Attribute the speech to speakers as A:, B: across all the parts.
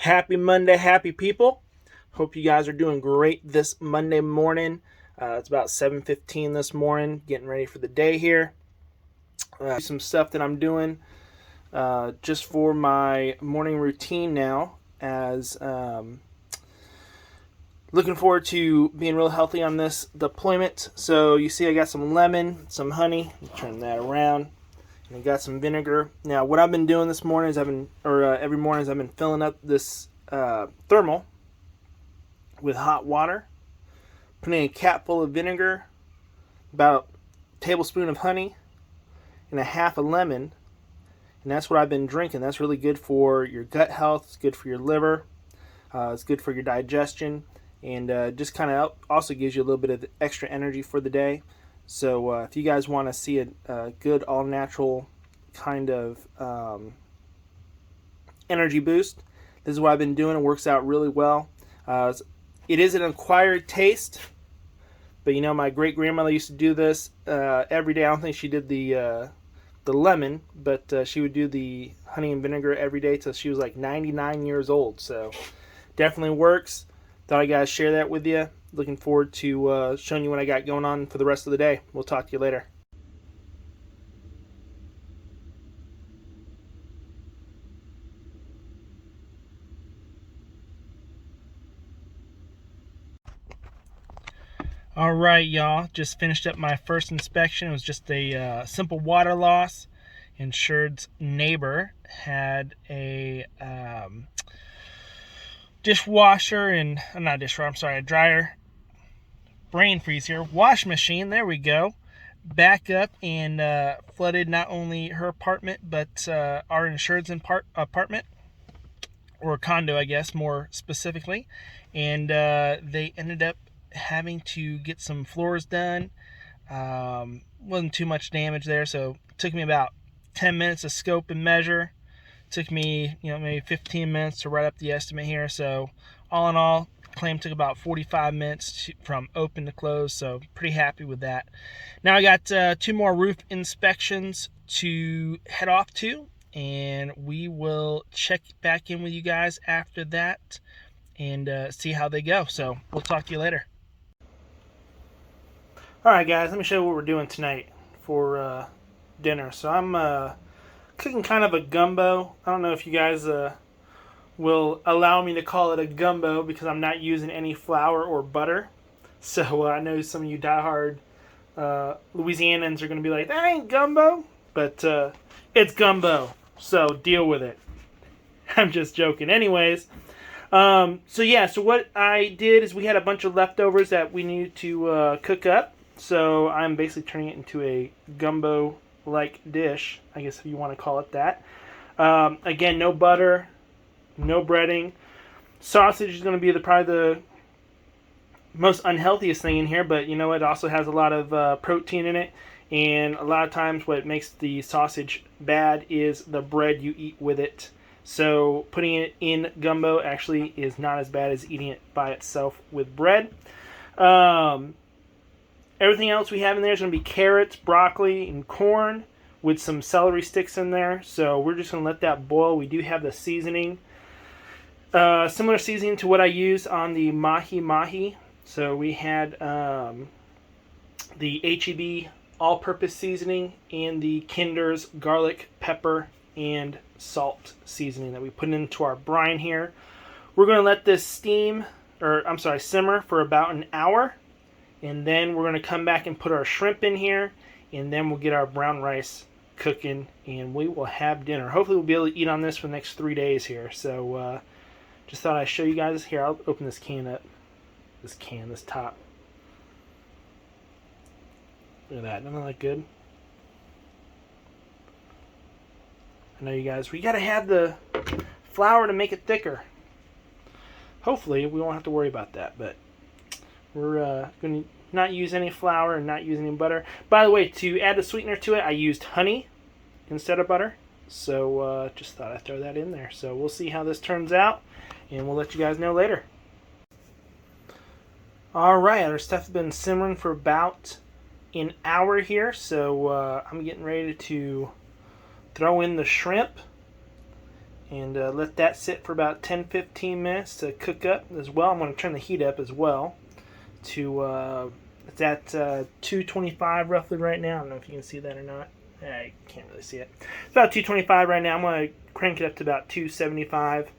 A: Happy Monday, happy people. Hope you guys are doing great this Monday morning. It's about 7:15 this morning, getting ready for the day here. Some stuff that I'm doing just for my morning routine now, as looking forward to being real healthy on this deployment. So you see I got some lemon, some honey. Turn that around. And I got some vinegar. Now, what I've been doing this morning is every morning is I've been filling up this thermal with hot water, putting a cap full of vinegar, about a tablespoon of honey, and a half a lemon, and that's what I've been drinking. That's really good for your gut health. It's good for your liver. It's good for your digestion, and just kind of also gives you a little bit of extra energy for the day. So if you guys want to see a good all-natural kind of energy boost, this is what I've been doing. It works out really well. It is an acquired taste, but you know, my great-grandmother used to do this every day. I don't think she did the lemon, but she would do the honey and vinegar every day till she was like 99 years old. So definitely works. Thought I guys share that with you. Looking forward to showing you what I got going on for the rest of the day. We'll talk to you later. All right, y'all. Just finished up my first inspection. It was just a simple water loss. Insured's neighbor had a dishwasher and not dishwasher. I'm sorry, a dryer. Brain freeze here. Wash machine. There we go. Back up and flooded not only her apartment but our insured's apartment, or condo, I guess, more specifically. And they ended up having to get some floors done. Wasn't too much damage there, so it took me about 10 minutes to scope and measure. Took me, maybe 15 minutes to write up the estimate here. So all in all, claim took about 45 minutes from open to close. So pretty happy with that. Now I got 2 more roof inspections to head off to, and we will check back in with you guys after that and see how they go. So we'll talk to you later. All right, guys, let me show you what we're doing tonight for dinner. So I'm cooking kind of a gumbo. I don't know if you guys will allow me to call it a gumbo because I'm not using any flour or butter. So I know some of you diehard Louisianans are going to be like, that ain't gumbo, but it's gumbo. So deal with it. I'm just joking. Anyways, so what I did is we had a bunch of leftovers that we needed to cook up. So I'm basically turning it into a gumbo-like dish, I guess if you want to call it that. Again, no butter, no breading. Sausage is going to be probably the most unhealthiest thing in here, but you know, it also has a lot of protein in it. And a lot of times what makes the sausage bad is the bread you eat with it. So putting it in gumbo actually is not as bad as eating it by itself with bread. Everything else we have in there is going to be carrots, broccoli, and corn with some celery sticks in there. So we're just going to let that boil. We do have the seasoning. Similar seasoning to what I used on the mahi-mahi. So we had the HEB all-purpose seasoning and the Kinder's garlic, pepper, and salt seasoning that we put into our brine here. We're going to let this simmer for about an hour. And then we're going to come back and put our shrimp in here. And then we'll get our brown rice cooking. And we will have dinner. Hopefully we'll be able to eat on this for the next 3 days here. So just thought I'd show you guys. Here, I'll open this can up. This top. Look at that. Doesn't that look good? I know you guys, we got to have the flour to make it thicker. Hopefully we won't have to worry about that. But we're going to not use any flour and not use any butter. By the way, to add the sweetener to it, I used honey instead of butter. So just thought I'd throw that in there. So we'll see how this turns out, and we'll let you guys know later. All right, our stuff has been simmering for about an hour here. So I'm getting ready to throw in the shrimp and let that sit for about 10-15 minutes to cook up as well. I'm going to turn the heat up as well to it's at 225 roughly right now. I don't know if you can see that or not. I can't really see it. It's about 225 right now. I'm going to crank it up to about 275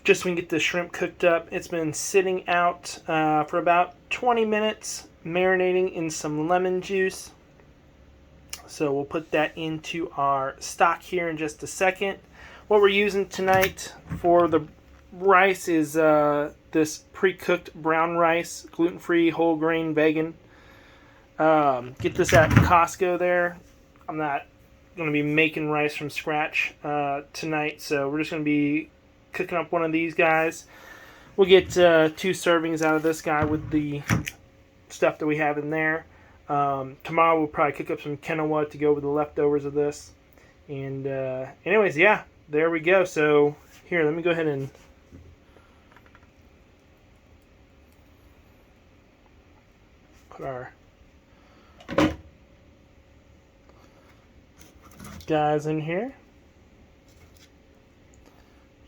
A: just so we can get the shrimp cooked up. It's been sitting out for about 20 minutes, marinating in some lemon juice. So we'll put that into our stock here in just a second. What we're using tonight for the rice is this pre-cooked brown rice, gluten-free, whole grain, vegan. Get this at Costco there. I'm not going to be making rice from scratch tonight, so we're just going to be cooking up one of these guys. We'll get 2 servings out of this guy with the stuff that we have in there. Tomorrow we'll probably cook up some quinoa to go with the leftovers of this. And anyways, yeah, there we go. So here, let me go ahead and put our guys in here.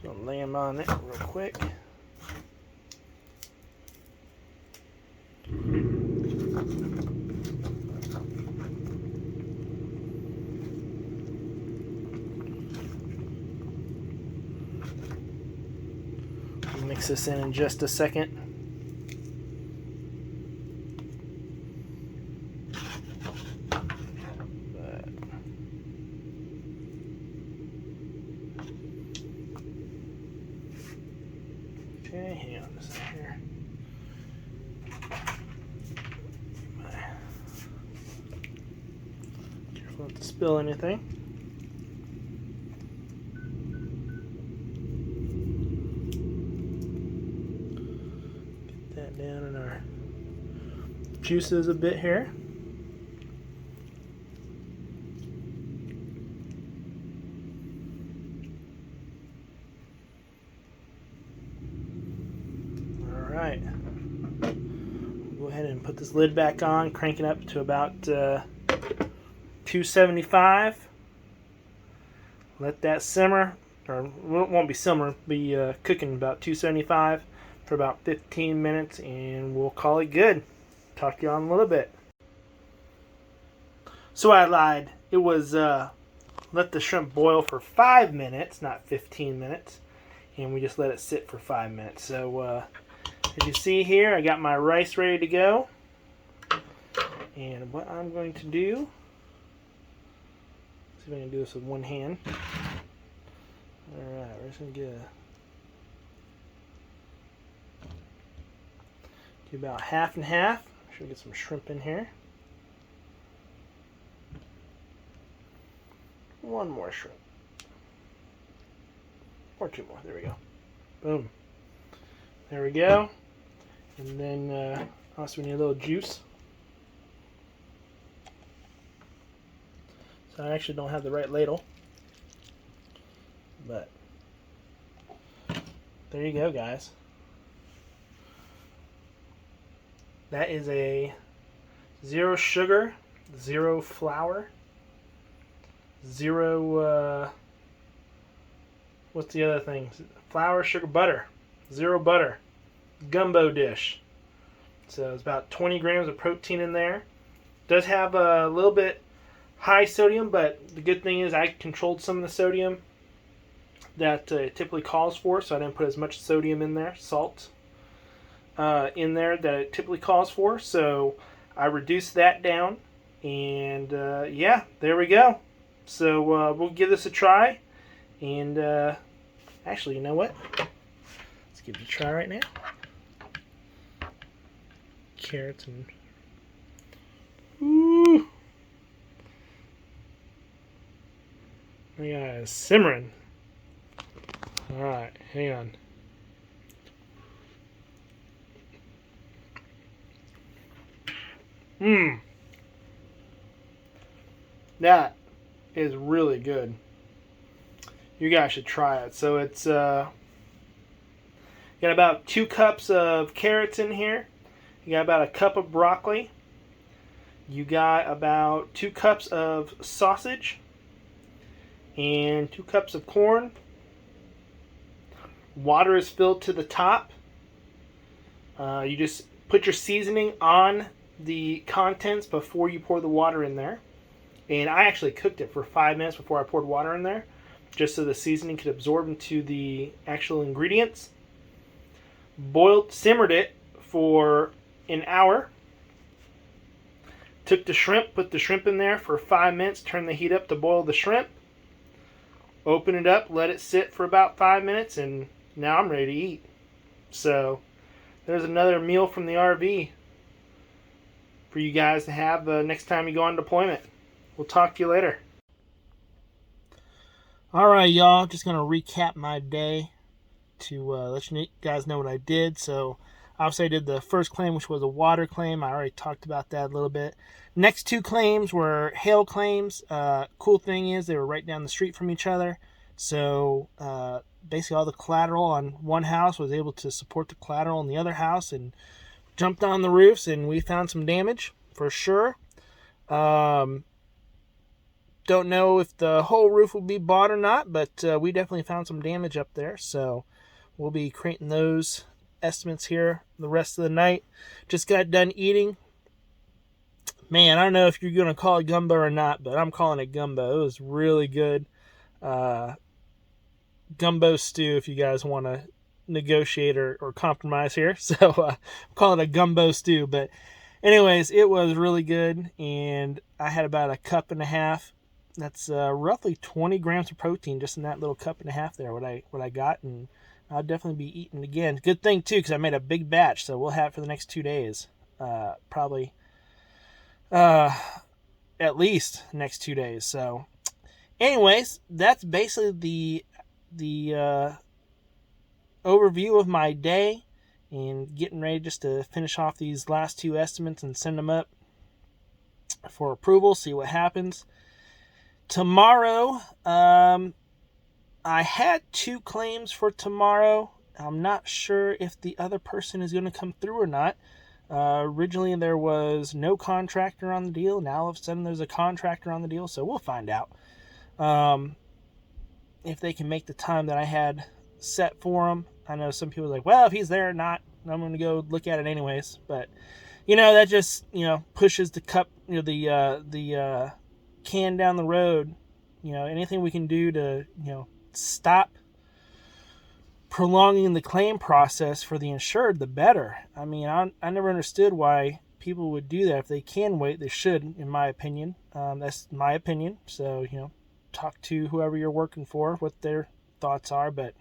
A: I'll lay them on it real quick. I'll mix this in just a second. Okay, hang on a second here. Careful not to spill anything. Get that down in our juices a bit here. Alright, go ahead and put this lid back on, crank it up to about 275. Let that simmer, or it won't be simmer, be cooking about 275 for about 15 minutes, and we'll call it good. Talk to you on a little bit. So I lied. It was let the shrimp boil for 5 minutes, not 15 minutes, and we just let it sit for 5 minutes. So as you see here, I got my rice ready to go. And what I'm going to do, see if I can do this with one hand. Alright, we're just going to do about half and half. Make sure we get some shrimp in here. One more shrimp. Or 2 more. There we go. Boom. There we go. And then also we need a little juice. So I actually don't have the right ladle. But there you go, guys. That is a 0 sugar, 0 flour, 0 what's the other thing? Flour, sugar, butter. 0 butter. Gumbo dish. So it's about 20 grams of protein in there. Does have a little bit high sodium, but the good thing is I controlled some of the sodium that it typically calls for, so I didn't put as much sodium in there, salt in there that it typically calls for. So I reduced that down, and yeah, there we go. So we'll give this a try, and actually, you know what? Let's give it a try right now. Carrots and ooh, my God, it's simmering. All right, hang on. That is really good. You guys should try it. So it's got about 2 cups of carrots in here. You got about a cup of broccoli. You got about 2 cups of sausage and 2 cups of corn. Water is filled to the top. You just put your seasoning on the contents before you pour the water in there. And I actually cooked it for 5 minutes before I poured water in there, just so the seasoning could absorb into the actual ingredients. Simmered it for an hour. Took the shrimp, put the shrimp in there for 5 minutes, turned the heat up to boil the shrimp. Open it up, let it sit for about 5 minutes, and now I'm ready to eat. So there's another meal from the RV for you guys to have next time you go on deployment. We'll talk to you later. Alright, y'all, just going to recap my day to let you guys know what I did. So obviously I did the first claim, which was a water claim. I already talked about that a little bit. Next two claims were hail claims. Cool thing is they were right down the street from each other. So basically all the collateral on one house was able to support the collateral on the other house, and jumped on the roofs, and we found some damage for sure. Don't know if the whole roof will be bought or not, but we definitely found some damage up there. So we'll be creating those estimates here the rest of the night. Just got done eating. Man, I don't know if you're going to call it gumbo or not, but I'm calling it gumbo. It was really good. Gumbo stew, if you guys want to negotiate or compromise here. So I'm calling it a gumbo stew. But anyways, it was really good, and I had about a cup and a half. That's roughly 20 grams of protein just in that little cup and a half there, what I got, and I'll definitely be eating again. Good thing, too, because I made a big batch, so we'll have it for the next 2 days. Probably at least next 2 days. So anyways, that's basically the overview of my day, and getting ready just to finish off these last two estimates and send them up for approval, see what happens. Tomorrow, I had 2 claims for tomorrow. I'm not sure if the other person is going to come through or not. Originally, there was no contractor on the deal. Now, all of a sudden, there's a contractor on the deal, so we'll find out if they can make the time that I had set for them. I know some people are like, well, if he's there or not, I'm going to go look at it anyways. But, that just, pushes the cup, the can down the road. Anything we can do to, stop prolonging the claim process for the insured, the better. I mean, I never understood why people would do that. If they can wait, they should, in my opinion. That's my opinion. So, talk to whoever you're working for, what their thoughts are. But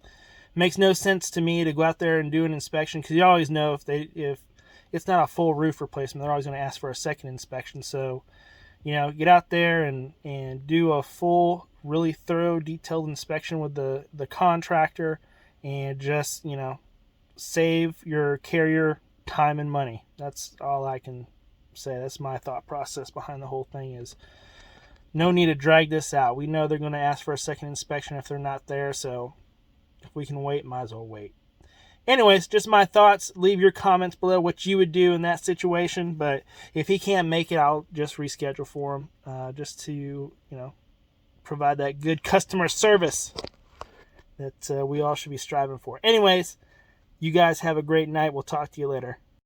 A: it makes no sense to me to go out there and do an inspection, because you always know if it's not a full roof replacement, they're always going to ask for a second inspection. So, get out there and do a full, really thorough, detailed inspection with the contractor, and just, save your carrier time and money. That's all I can say. That's my thought process behind the whole thing. Is no need to drag this out. We know they're going to ask for a second inspection if they're not there, so if we can wait, might as well wait. Anyways, just my thoughts. Leave your comments below what you would do in that situation. But if he can't make it, I'll just reschedule for him, just to, provide that good customer service that we all should be striving for. Anyways, you guys have a great night. We'll talk to you later.